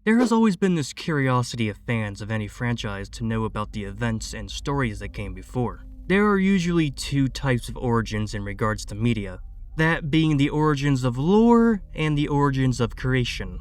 There has always been this curiosity of fans of any franchise to know about the events and stories that came before. There are usually two types of origins in regards to media, that being the origins of lore and the origins of creation.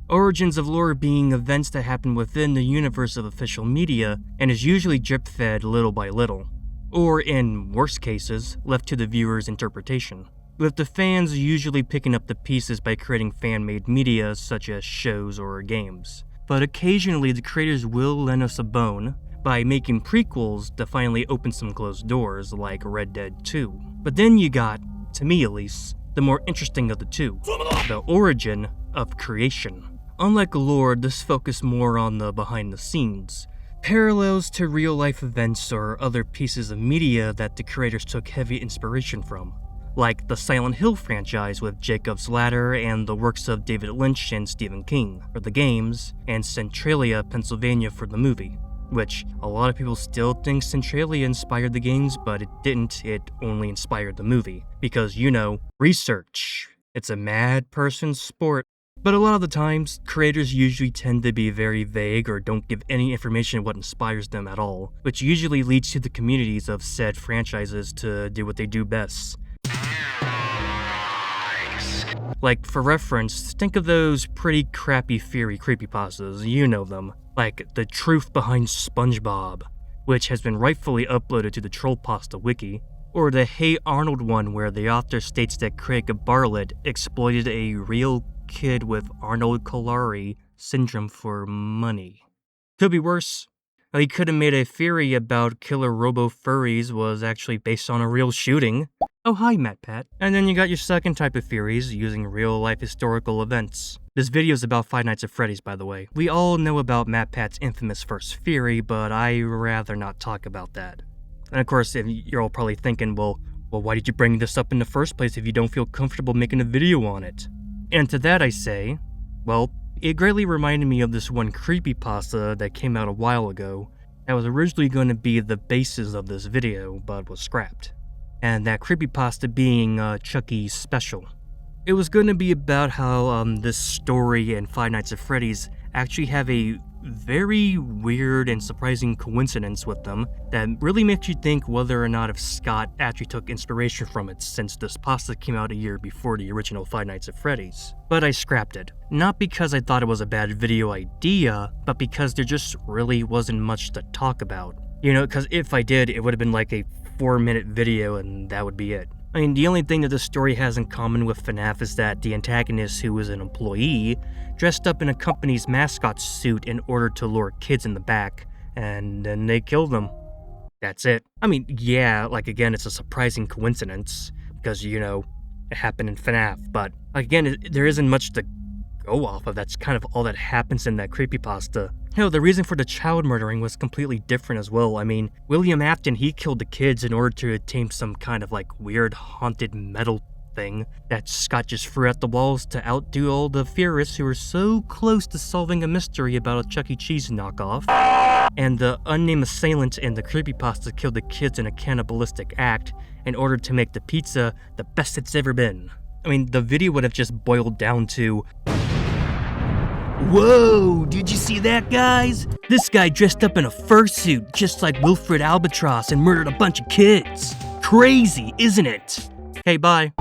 Origins of lore being events that happen within the universe of official media and is usually drip-fed little by little, or in worst cases, left to the viewer's interpretation, with the fans usually picking up the pieces by creating fan-made media such as shows or games. But occasionally the creators will lend us a bone by making prequels to finally open some closed doors like Red Dead 2. But then you got, to me at least, the more interesting of the two, the origin of creation. Unlike lore, this focused more on the behind the scenes, parallels to real-life events or other pieces of media that the creators took heavy inspiration from, like the Silent Hill franchise with Jacob's Ladder and the works of David Lynch and Stephen King for the games, and Centralia, Pennsylvania for the movie, which a lot of people still think Centralia inspired the games, but it didn't, it only inspired the movie. Because, research. It's a mad person's sport. But a lot of the times, creators usually tend to be very vague or don't give any information of what inspires them at all, which usually leads to the communities of said franchises to do what they do best. Like, for reference, think of those pretty crappy theory creepypastas, you know them, like The Truth Behind SpongeBob, which has been rightfully uploaded to the Trollpasta wiki, or the Hey Arnold one where the author states that Craig Bartlett exploited a real kid with Arnold Collari syndrome for money. Could be worse. He could have made a theory about killer robo-furries was actually based on a real shooting. Oh hi MatPat. And then you got your second type of theories using real-life historical events. This video's about Five Nights at Freddy's, by the way. We all know about MatPat's infamous first theory, but I'd rather not talk about that. And of course, if you're all probably thinking, well, why did you bring this up in the first place if you don't feel comfortable making a video on it? And to that I say, well, it greatly reminded me of this one creepypasta that came out a while ago that was originally going to be the basis of this video, but was scrapped. And that creepypasta being Chucky's special. It was going to be about how this story and Five Nights at Freddy's actually have a very weird and surprising coincidence with them that really makes you think whether or not if Scott actually took inspiration from it, since this pasta came out a year before the original Five Nights at Freddy's. But I scrapped it. Not because I thought it was a bad video idea, but because there just really wasn't much to talk about. Because if I did, it would have been like a 4-minute video and that would be it. I mean, the only thing that this story has in common with Fnaf is that the antagonist, who was an employee, dressed up in a company's mascot suit in order to lure kids in the back, and then they killed them. That's it. I mean, yeah, again, it's a surprising coincidence, because, it happened in Fnaf, but, again, there isn't much to go off of. That's kind of all that happens in that creepypasta. Hell, the reason for the child murdering was completely different as well. I mean, William Afton, he killed the kids in order to attain some kind of weird haunted metal thing that Scott just threw at the walls to outdo all the theorists who were so close to solving a mystery about a Chuck E. Cheese knockoff. And the unnamed assailant in the creepypasta killed the kids in a cannibalistic act in order to make the pizza the best it's ever been. I mean, the video would have just boiled down to, whoa, did you see that, guys? This guy dressed up in a fursuit just like Wilfred Albatross and murdered a bunch of kids. Crazy, isn't it? Hey, bye.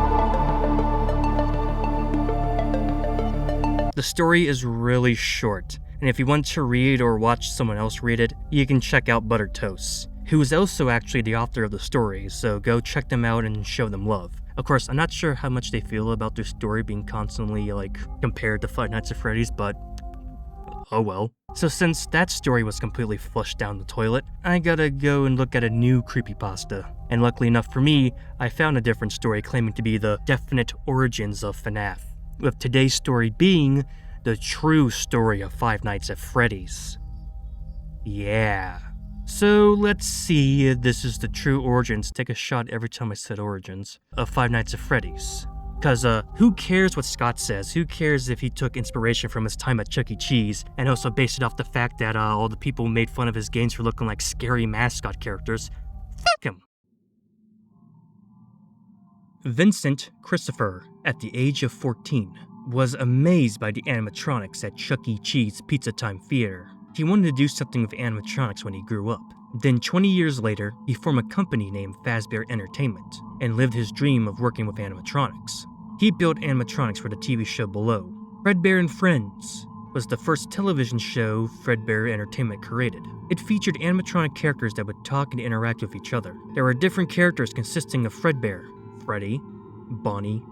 The story is really short, and if you want to read or watch someone else read it, you can check out Buttered Toast, who is also actually the author of the story, so go check them out and show them love. Of course, I'm not sure how much they feel about their story being constantly, compared to Five Nights at Freddy's, but oh well. So since that story was completely flushed down the toilet, I gotta go and look at a new creepypasta. And luckily enough for me, I found a different story claiming to be the definite origins of Fnaf, with today's story being the true story of Five Nights at Freddy's. Yeah. So let's see if this is the true origins. Take a shot every time I said origins of Five Nights at Freddy's. Cause who cares what Scott says? Who cares if he took inspiration from his time at Chuck E. Cheese and also based it off the fact that all the people made fun of his games for looking like scary mascot characters? Fuck him. Vincent Christopher, at the age of 14, was amazed by the animatronics at Chuck E. Cheese Pizza Time Theater. He wanted to do something with animatronics when he grew up. Then 20 years later, he formed a company named Fazbear Entertainment and lived his dream of working with animatronics. He built animatronics for the TV show below. Fredbear and Friends was the first television show Fredbear Entertainment created. It featured animatronic characters that would talk and interact with each other. There were different characters consisting of Fredbear, Freddy, Bonnie,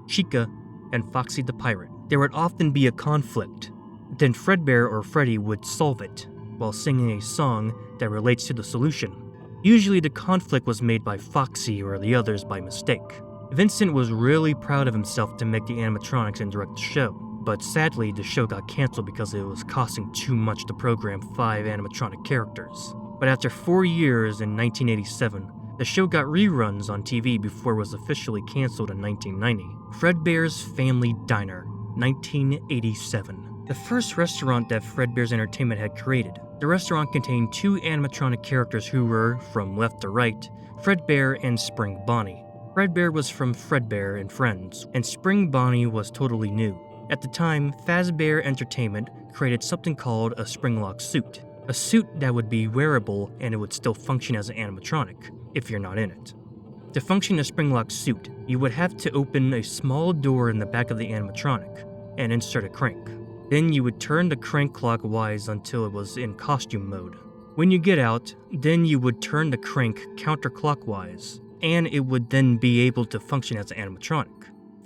Chica, and Foxy the Pirate. There would often be a conflict. Then Fredbear or Freddy would solve it while singing a song that relates to the solution. Usually the conflict was made by Foxy or the others by mistake. Vincent was really proud of himself to make the animatronics and direct the show, but sadly the show got canceled because it was costing too much to program 5 animatronic characters. But after 4 years in 1987, the show got reruns on TV before it was officially canceled in 1990. Fredbear's Family Diner, 1987. The first restaurant that Fredbear's Entertainment had created. The restaurant contained 2 animatronic characters who were, from left to right, Fredbear and Spring Bonnie. Fredbear was from Fredbear and Friends, and Spring Bonnie was totally new. At the time, Fazbear Entertainment created something called a Springlock suit. A suit that would be wearable and it would still function as an animatronic, if you're not in it. To function a Springlock suit, you would have to open a small door in the back of the animatronic and insert a crank. Then you would turn the crank clockwise until it was in costume mode. When you get out, then you would turn the crank counterclockwise, and it would then be able to function as an animatronic.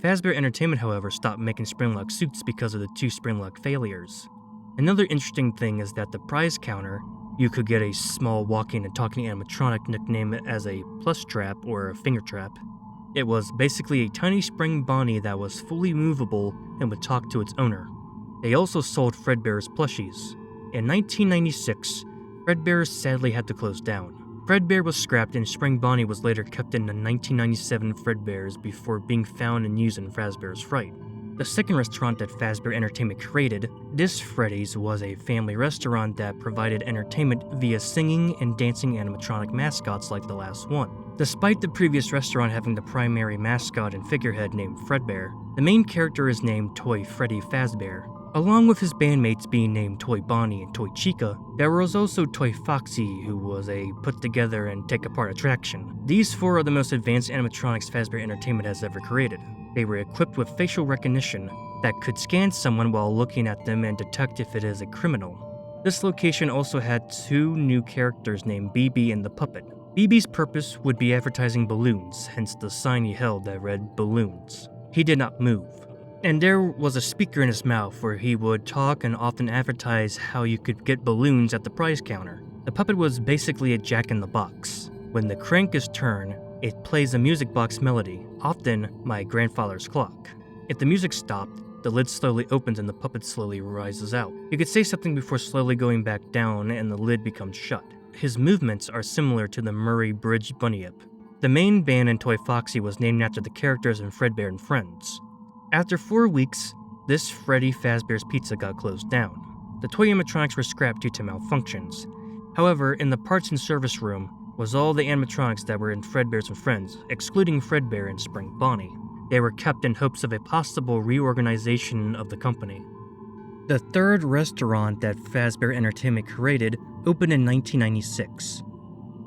Fazbear Entertainment, however, stopped making Springlock suits because of the 2 Springlock failures. Another interesting thing is that the prize counter, you could get a small walking and talking animatronic nicknamed as a plus trap or a finger trap. It was basically a tiny Spring Bonnie that was fully movable and would talk to its owner. They also sold Fredbear's plushies. In 1996, Fredbear sadly had to close down. Fredbear was scrapped and Spring Bonnie was later kept in the 1997 Fredbears before being found and used in Fazbear's Fright. The second restaurant that Fazbear Entertainment created, this Freddy's, was a family restaurant that provided entertainment via singing and dancing animatronic mascots like the last one. Despite the previous restaurant having the primary mascot and figurehead named Fredbear, the main character is named Toy Freddy Fazbear. Along with his bandmates being named Toy Bonnie and Toy Chica, there was also Toy Foxy, who was a put-together and take-apart attraction. These 4 are the most advanced animatronics Fazbear Entertainment has ever created. They were equipped with facial recognition that could scan someone while looking at them and detect if it is a criminal. This location also had 2 new characters named BB and the Puppet. BB's purpose would be advertising balloons, hence the sign he held that read balloons. He did not move. And there was a speaker in his mouth where he would talk and often advertise how you could get balloons at the prize counter. The puppet was basically a jack-in-the-box. When the crank is turned, it plays a music box melody, often My Grandfather's Clock. If the music stopped, the lid slowly opens and the puppet slowly rises out. You could say something before slowly going back down and the lid becomes shut. His movements are similar to the Murray Bridge Bunyip. The main band in Toy Foxy was named after the characters in Fredbear and Friends. After 4 weeks, this Freddy Fazbear's Pizza got closed down. The toy animatronics were scrapped due to malfunctions. However, in the parts and service room was all the animatronics that were in Fredbear's and Friends, excluding Fredbear and Spring Bonnie. They were kept in hopes of a possible reorganization of the company. The third restaurant that Fazbear Entertainment created opened in 1996.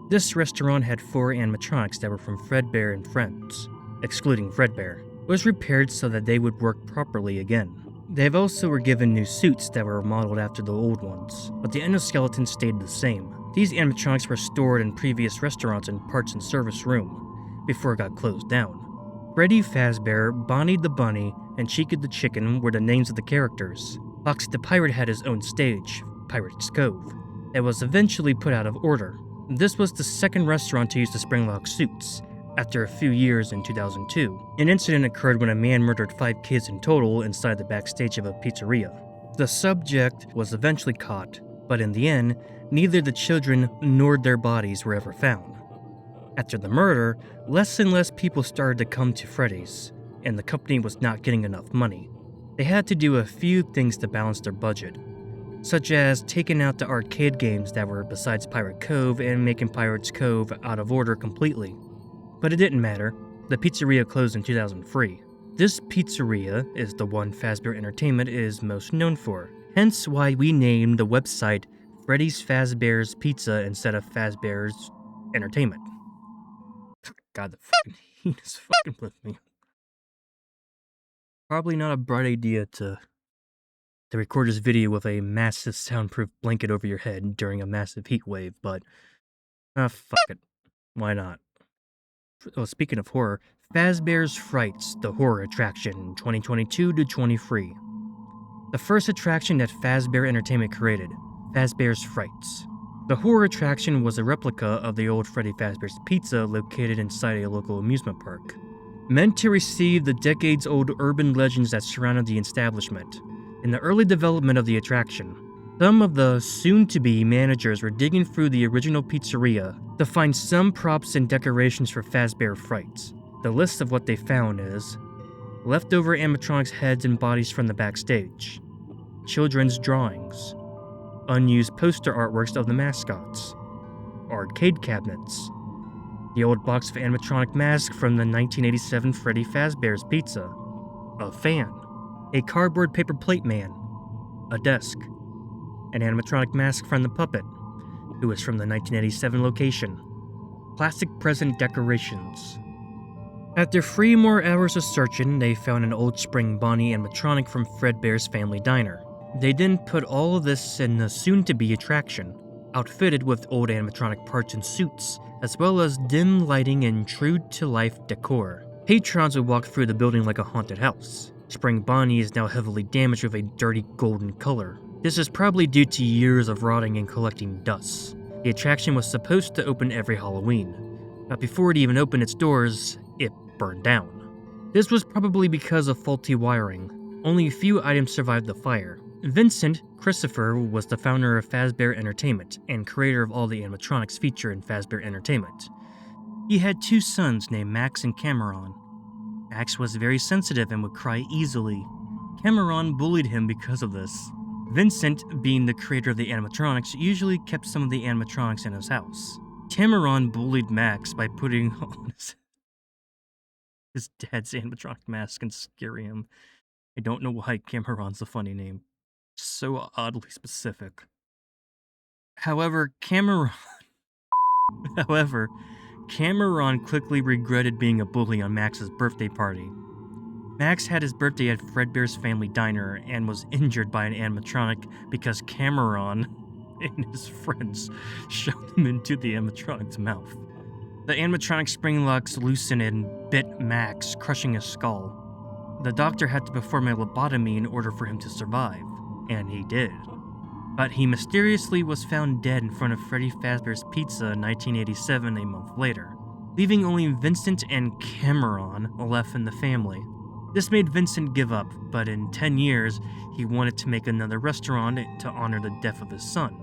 This restaurant had 4 animatronics that were from Fredbear and Friends, excluding Fredbear. It was repaired so that they would work properly again. They also were given new suits that were modeled after the old ones, but the endoskeleton stayed the same. These animatronics were stored in previous restaurants and parts and service room before it got closed down. Freddy Fazbear, Bonnie the Bunny, and Chica the Chicken were the names of the characters. Foxy the Pirate had his own stage, Pirate's Cove, that was eventually put out of order. This was the second restaurant to use the Springlock suits. After a few years in 2002, an incident occurred when a man murdered 5 kids in total inside the backstage of a pizzeria. The subject was eventually caught, but in the end, neither the children nor their bodies were ever found. After the murder, less and less people started to come to Freddy's, and the company was not getting enough money. They had to do a few things to balance their budget, such as taking out the arcade games that were besides Pirate Cove and making Pirate's Cove out of order completely. But it didn't matter. The pizzeria closed in 2003. This pizzeria is the one Fazbear Entertainment is most known for, hence why we named the website Freddy's Fazbear's Pizza instead of Fazbear's Entertainment. God, the fucking heat is fucking with me. Probably not a bright idea to record this video with a massive soundproof blanket over your head during a massive heat wave, but fuck it. Why not? Well, speaking of horror, Fazbear's Frights, the horror attraction, 2022 to 23. The first attraction that Fazbear Entertainment created, Fazbear's Frights. The horror attraction was a replica of the old Freddy Fazbear's Pizza located inside a local amusement park. Meant to receive the decades-old urban legends that surrounded the establishment. In the early development of the attraction, some of the soon-to-be managers were digging through the original pizzeria to find some props and decorations for Fazbear Frights. The list of what they found is leftover animatronics heads and bodies from the backstage, children's drawings, unused poster artworks of the mascots, arcade cabinets, the old box of animatronic masks from the 1987 Freddy Fazbear's Pizza, a fan, a cardboard paper plate man, a desk, an animatronic mask from the puppet, who was from the 1987 location, plastic present decorations. After 3 more hours of searching, they found an old spring Bonnie animatronic from Fredbear's Family Diner. They then put all of this in the soon-to-be attraction, outfitted with old animatronic parts and suits, as well as dim lighting and true-to-life decor. Patrons would walk through the building like a haunted house. Spring Bonnie is now heavily damaged with a dirty golden color. This is probably due to years of rotting and collecting dust. The attraction was supposed to open every Halloween, but before it even opened its doors, it burned down. This was probably because of faulty wiring. Only a few items survived the fire. Vincent Christopher was the founder of Fazbear Entertainment and creator of all the animatronics featured in Fazbear Entertainment. He had 2 sons named Max and Cameron. Max was very sensitive and would cry easily. Cameron bullied him because of this. Vincent, being the creator of the animatronics, usually kept some of the animatronics in his house. Cameron bullied Max by putting on his dad's animatronic mask and scaring him. I don't know why Cameron's a funny name. So oddly specific. However, Cameron quickly regretted being a bully on Max's birthday party. Max had his birthday at Fredbear's Family Diner and was injured by an animatronic because Cameron and his friends shoved him into the animatronic's mouth. The animatronic spring locks loosened and bit Max, crushing his skull. The doctor had to perform a lobotomy in order for him to survive, and he did. But he mysteriously was found dead in front of Freddy Fazbear's Pizza in 1987, a month later, leaving only Vincent and Cameron left in the family. This made Vincent give up, but in 10 years, he wanted to make another restaurant to honor the death of his son.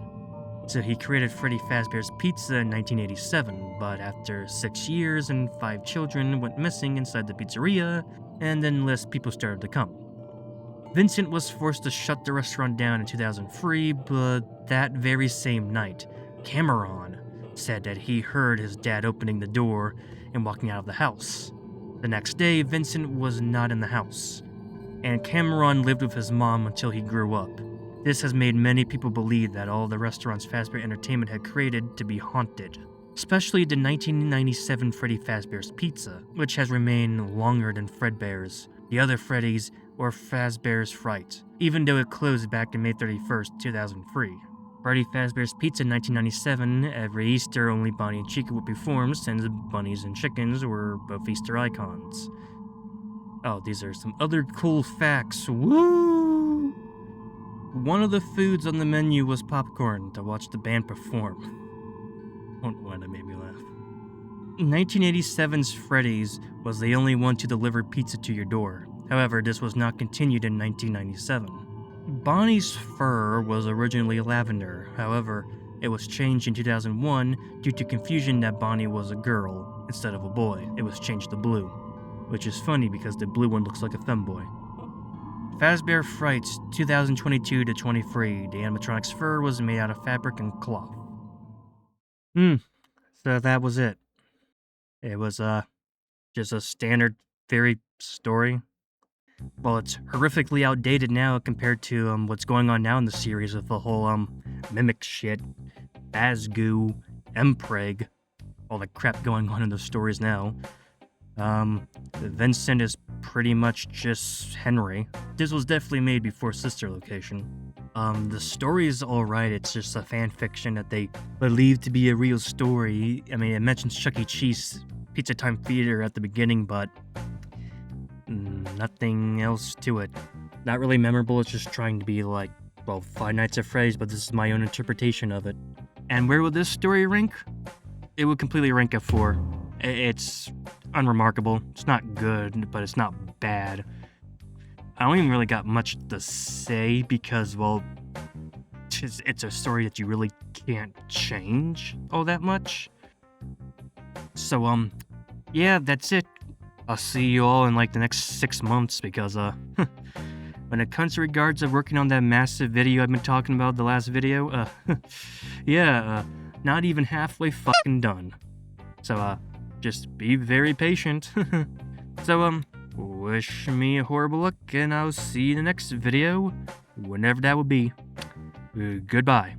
So he created Freddy Fazbear's Pizza in 1987, but after 6 years and 5 children went missing inside the pizzeria, and then less people started to come. Vincent was forced to shut the restaurant down in 2003, but that very same night, Cameron said that he heard his dad opening the door and walking out of the house. The next day, Vincent was not in the house, and Cameron lived with his mom until he grew up. This has made many people believe that all the restaurants Fazbear Entertainment had created to be haunted, especially the 1997 Freddy Fazbear's Pizza, which has remained longer than Fredbear's, the other Freddy's, or Fazbear's Fright, even though it closed back in May 31st, 2003. Freddy Fazbear's Pizza in 1997, every Easter only Bonnie and Chica would perform since bunnies and chickens were both Easter icons. Oh, these are some other cool facts. Woo! One of the foods on the menu was popcorn to watch the band perform. Don't know why that made me laugh. 1987's Freddy's was the only one to deliver pizza to your door. However, this was not continued in 1997. Bonnie's fur was originally lavender. However, it was changed in 2001 due to confusion that Bonnie was a girl instead of a boy. It was changed to blue, which is funny because the blue one looks like a femboy. Fazbear Frights 2022 to 23. The animatronic's fur was made out of fabric and cloth. So that was it. It was just a standard fairy story. well, it's horrifically outdated now compared to what's going on now in the series with the whole mimic shit, Asgoo, Mpreg, all the crap going on in the stories now. Vincent is pretty much just Henry. This was definitely made before Sister Location. The story is alright, it's just a fan fiction that they believe to be a real story. I mean, it mentions Chuck E. Cheese Pizza Time Theater at the beginning, but nothing else to it. Not really memorable, it's just trying to be like, well, Five Nights at Freddy's, but this is my own interpretation of it. And where would this story rank? It would completely rank at 4. It's unremarkable. It's not good, but it's not bad. I don't even really got much to say because, well, it's a story that you really can't change all that much. So, yeah, that's it. I'll see you all in like the next 6 months because, when it comes to regards of working on that massive video I've been talking about the last video, yeah, not even halfway fucking done. So, just be very patient. So, wish me a horrible luck, and I'll see you in the next video, whenever that will be. Goodbye.